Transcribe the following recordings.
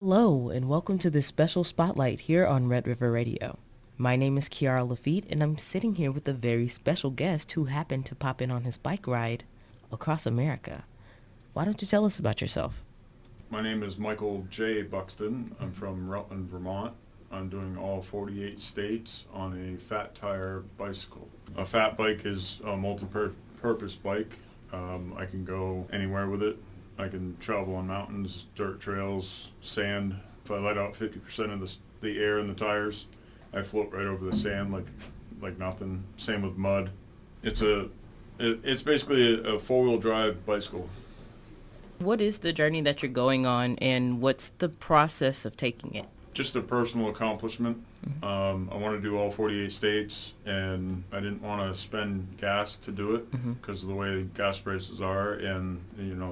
Hello, and welcome to this special spotlight here on Red River Radio. My name is Kiara Levine, and I'm sitting here with a very special guest who happened to pop in on his bike ride across America. Why don't you tell us about yourself? My name is Michael J. Buxton. I'm from Rutland, Vermont. I'm doing all 48 states on a fat tire bicycle. A fat bike is a multi-purpose bike. I can go anywhere with it. I can travel on mountains, dirt trails, sand. If I let out 50% of the air in the tires, I float right over the sand like nothing. Same with mud. It's basically a four-wheel drive bicycle. What is the journey that you're going on, and what's the process of taking it? Just a personal accomplishment. I want to do all 48 states, and I didn't want to spend gas to do it because of the way gas prices are and,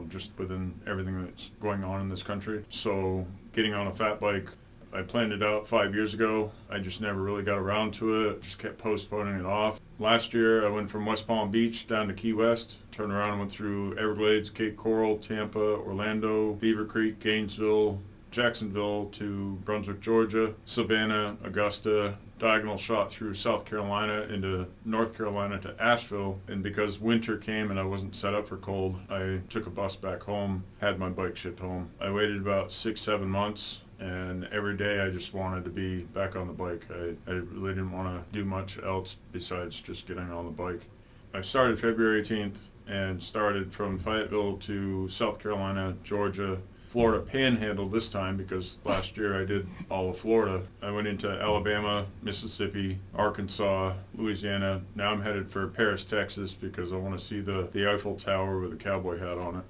just within everything that's going on in this country. So getting on a fat bike, I planned it out 5 years ago. I just never really got around to it. Just kept postponing it off. Last year, I went from West Palm Beach down to Key West, turned around and went through Everglades, Cape Coral, Tampa, Orlando, Beaver Creek, Gainesville, Jacksonville to Brunswick, Georgia, Savannah, Augusta, diagonal shot through South Carolina into North Carolina to Asheville. And because winter came and I wasn't set up for cold, I took a bus back home, had my bike shipped home. I waited about 6-7 months, and every day I just wanted to be back on the bike. I really didn't want to do much else besides just getting on the bike. I started February 18th and started from Fayetteville to South Carolina, Georgia, Florida Panhandle this time because last year I did all of Florida. I went into Alabama, Mississippi, Arkansas, Louisiana. Now I'm headed for Paris, Texas because I want to see the Eiffel Tower with a cowboy hat on it.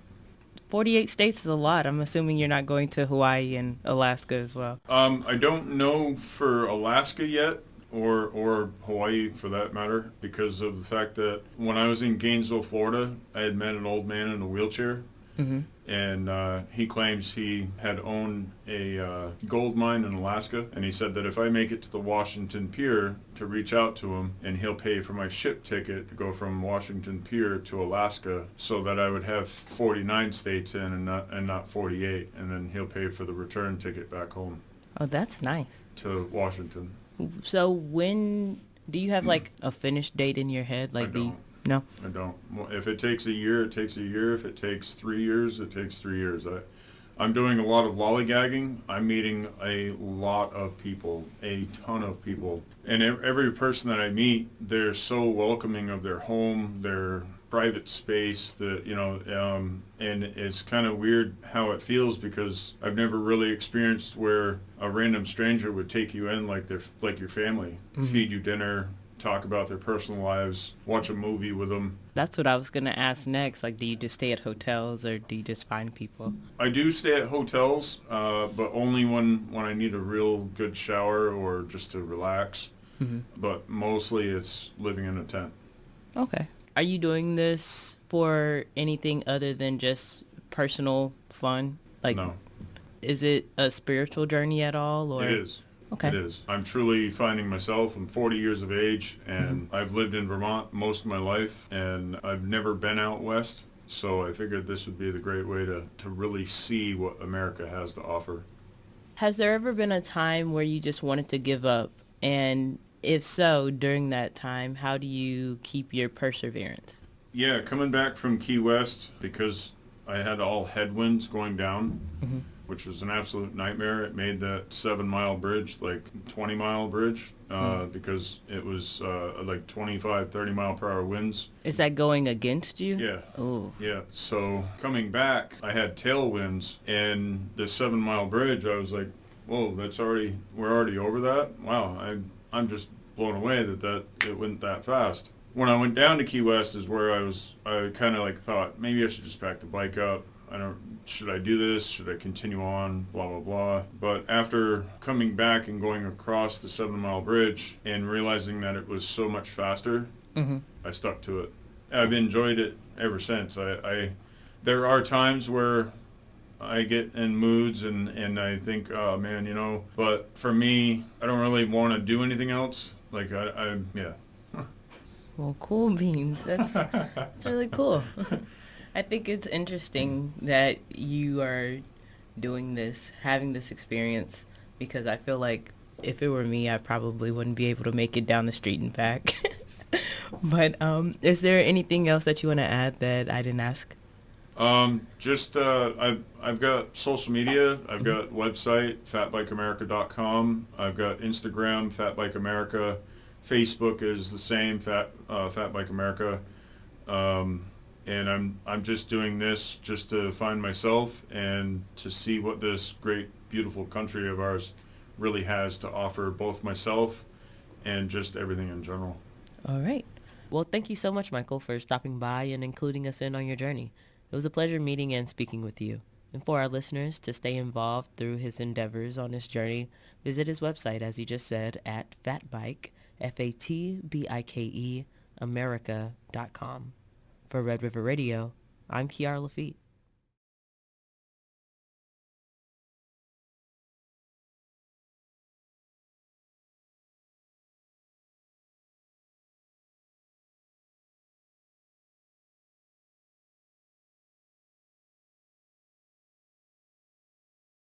48 states is a lot. I'm assuming you're not going to Hawaii and Alaska as well. I don't know for Alaska yet, or Hawaii for that matter, because of the fact that when I was in Gainesville, Florida, I had met an old man in a wheelchair. And he claims he had owned a gold mine in Alaska, and he said that if I make it to the Washington Pier to reach out to him, and he'll pay for my ship ticket to go from Washington Pier to Alaska, so that I would have 49 states in and not 48, and then he'll pay for the return ticket back home. Oh, that's nice. To Washington. So when do you have like a finish date in your head? Like I don't. No? I don't. Well, if it takes a year, it takes a year. If it takes 3 years, it takes 3 years. I'm doing a lot of lollygagging. I'm meeting a lot of people, a ton of people. And every person that I meet, they're so welcoming of their home, their private space, and it's kind of weird how it feels because I've never really experienced where a random stranger would take you in like your family, feed you dinner, talk about their personal lives, watch a movie with them. That's what I was going to ask next. Like, do you just stay at hotels or do you just find people? I do stay at hotels, but only when I need a real good shower or just to relax. But mostly it's living in a tent. Okay. Are you doing this for anything other than just personal fun? Like, no. Is it a spiritual journey at all? Or? It is. Okay. It is. I'm truly finding myself. I'm 40 years of age, and I've lived in Vermont most of my life, and I've never been out west, so I figured this would be the great way to really see what America has to offer. Has there ever been a time where you just wanted to give up? And if so, during that time, how do you keep your perseverance? Yeah, coming back from Key West, because I had all headwinds going down, which was an absolute nightmare. It made that 7-mile bridge like 20-mile bridge because it was like 25, 30-mile-per-hour winds. Is that going against you? Yeah. Oh. Yeah. So coming back, I had tailwinds, and the 7-mile bridge, I was like, whoa, we're already over that? Wow, I'm just blown away that it went that fast. When I went down to Key West is where I kind of like thought, maybe I should just pack the bike up. Should I do this? Should I continue on? Blah, blah, blah. But after coming back and going across the 7-mile bridge and realizing that it was so much faster, I stuck to it. I've enjoyed it ever since. There are times where I get in moods and I think, oh man, but for me, I don't really want to do anything else. Like yeah. Well, cool beans. That's really cool. I think it's interesting that you are doing this, having this experience, because I feel like if it were me, I probably wouldn't be able to make it down the street and back. But is there anything else that you want to add that I didn't ask? I've got social media. I've got website, fatbikeamerica.com. I've got Instagram, fatbikeamerica. Facebook is the same, Fatbike America. And I'm just doing this just to find myself and to see what this great, beautiful country of ours really has to offer, both myself and just everything in general. All right. Well, thank you so much, Michael, for stopping by and including us in on your journey. It was a pleasure meeting and speaking with you. And for our listeners to stay involved through his endeavors on this journey, visit his website, as he just said, at fatbike, FATBIKE, America.com. For Red River Radio, I'm Kiara Levine.